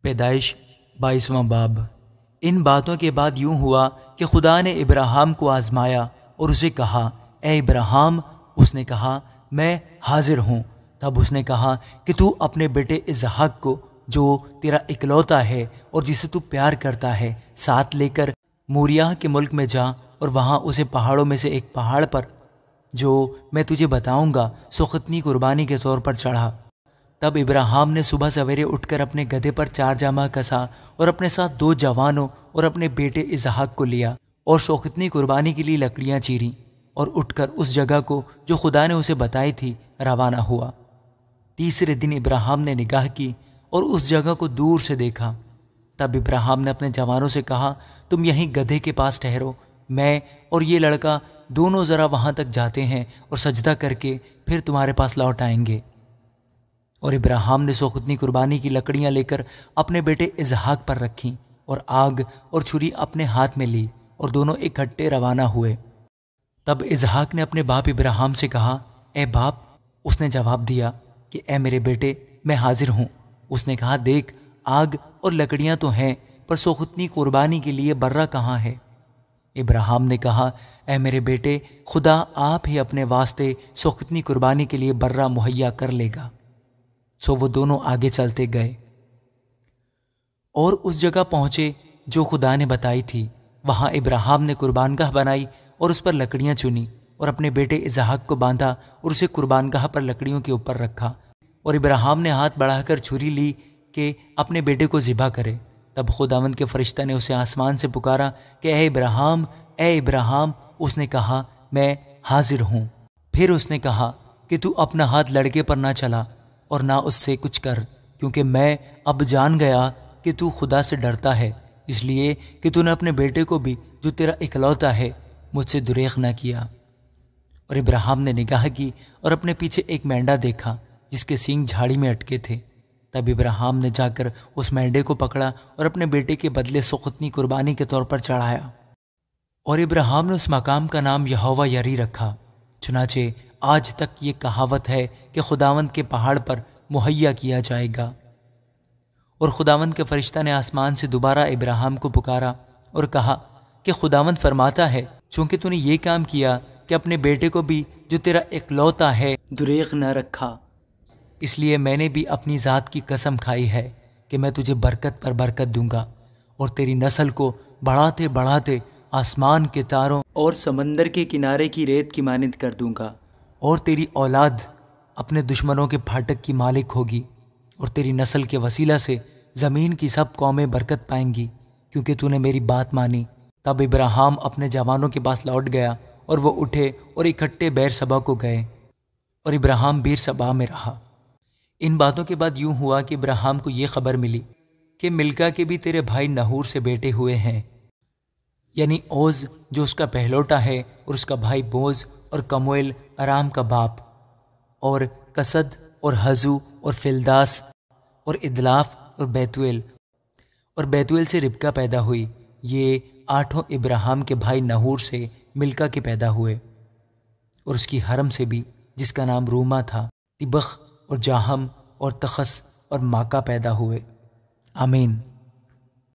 پیدائش 22واں باب۔ ان باتوں کے بعد یوں ہوا کہ خدا نے ابراہیم کو آزمایا اور اسے کہا، اے ابراہیم۔ اس نے کہا، میں حاضر ہوں۔ تب اس نے کہا کہ تو اپنے بیٹے اسحاق کو جو تیرا اکلوتا ہے اور جسے تو پیار کرتا ہے ساتھ لے کر موریہ کے ملک میں جا اور وہاں اسے پہاڑوں میں سے ایک پہاڑ پر جو میں تجھے بتاؤں گا سوختنی قربانی کے طور پر چڑھا۔ تب ابراہیم نے صبح سویرے اٹھ کر اپنے گدھے پر 4 جامہ کسا اور اپنے ساتھ 2 جوانوں اور اپنے بیٹے اسحاق کو لیا اور سوختنی قربانی کے لیے لکڑیاں چیریں اور اٹھ کر اس جگہ کو جو خدا نے اسے بتائی تھی روانہ ہوا۔ تیسرے دن ابراہیم نے نگاہ کی اور اس جگہ کو دور سے دیکھا۔ تب ابراہیم نے اپنے جوانوں سے کہا، تم یہیں گدھے کے پاس ٹھہرو، میں اور یہ لڑکا دونوں ذرا وہاں تک جاتے ہیں اور سجدہ کر کے پھر تمہارے پاس لوٹ آئیں گے۔ اور ابراہیم نے سوختنی قربانی کی لکڑیاں لے کر اپنے بیٹے اسحاق پر رکھیں اور آگ اور چھری اپنے ہاتھ میں لی اور دونوں اکٹھے روانہ ہوئے۔ تب اسحاق نے اپنے باپ ابراہیم سے کہا، اے باپ۔ اس نے جواب دیا کہ اے میرے بیٹے، میں حاضر ہوں۔ اس نے کہا، دیکھ، آگ اور لکڑیاں تو ہیں، پر سوختنی قربانی کے لیے برہ کہاں ہے؟ ابراہیم نے کہا، اے میرے بیٹے، خدا آپ ہی اپنے واسطے سوختنی قربانی کے لیے برہ مہیا کر لے گا۔ سو وہ دونوں آگے چلتے گئے اور اس جگہ پہنچے جو خدا نے بتائی تھی۔ وہاں ابراہیم نے قربانگاہ بنائی اور اس پر لکڑیاں چنی اور اپنے بیٹے اسحاق کو باندھا اور اسے قربانگاہ پر لکڑیوں کے اوپر رکھا۔ اور ابراہیم نے ہاتھ بڑھا کر چھری لی کہ اپنے بیٹے کو ذبح کرے۔ تب خداوند کے فرشتہ نے اسے آسمان سے پکارا کہ اے ابراہیم، اے ابراہیم۔ اس نے کہا، میں حاضر ہوں۔ پھر اس نے کہا کہ تو اپنا ہاتھ لڑکے پر نہ چلا اور نہ اس سے کچھ کر، کیونکہ میں اب جان گیا کہ تو خدا سے ڈرتا ہے، اس لیے کہ تو نے اپنے بیٹے کو بھی جو تیرا اکلوتا ہے مجھ سے دریغ نہ کیا۔ اور ابراہیم نے نگاہ کی اور اپنے پیچھے ایک مینڈا دیکھا جس کے سینگ جھاڑی میں اٹکے تھے۔ تب ابراہیم نے جا کر اس مینڈے کو پکڑا اور اپنے بیٹے کے بدلے سوختنی قربانی کے طور پر چڑھایا۔ اور ابراہیم نے اس مقام کا نام یہوہ یری رکھا۔ چنانچہ آج تک یہ کہاوت ہے کہ خداوند کے پہاڑ پر مہیا کیا جائے گا۔ اور خداوند کے فرشتہ نے آسمان سے دوبارہ ابراہیم کو پکارا اور کہا کہ خداوند فرماتا ہے، چونکہ تو نے یہ کام کیا کہ اپنے بیٹے کو بھی جو تیرا اکلوتا ہے دریغ نہ رکھا، اس لیے میں نے بھی اپنی ذات کی قسم کھائی ہے کہ میں تجھے برکت پر برکت دوں گا اور تیری نسل کو بڑھاتے بڑھاتے آسمان کے تاروں اور سمندر کے کنارے کی ریت کی مانند کر دوں گا، اور تیری اولاد اپنے دشمنوں کے پھاٹک کی مالک ہوگی، اور تیری نسل کے وسیلہ سے زمین کی سب قومیں برکت پائیں گی، کیونکہ تو نے میری بات مانی۔ تب ابراہیم اپنے جوانوں کے پاس لوٹ گیا اور وہ اٹھے اور اکٹھے بیر سبا کو گئے، اور ابراہیم بیر سبا میں رہا۔ ان باتوں کے بعد یوں ہوا کہ ابراہیم کو یہ خبر ملی کہ ملکا کے بھی تیرے بھائی نحور سے بیٹے ہوئے ہیں، یعنی اوز جو اس کا پہلوٹا ہے، اور اس کا بھائی بوز اور کمویل ارام کا باپ، اور کسد اور حزو اور فلداس اور ادلاف اور بیتویل، اور بیتویل سے ربکا پیدا ہوئی۔ یہ 8 ابراہیم کے بھائی نحور سے ملکا کے پیدا ہوئے، اور اس کی حرم سے بھی جس کا نام روما تھا تبخ اور جاہم اور تخس اور ماکا پیدا ہوئے۔ آمین۔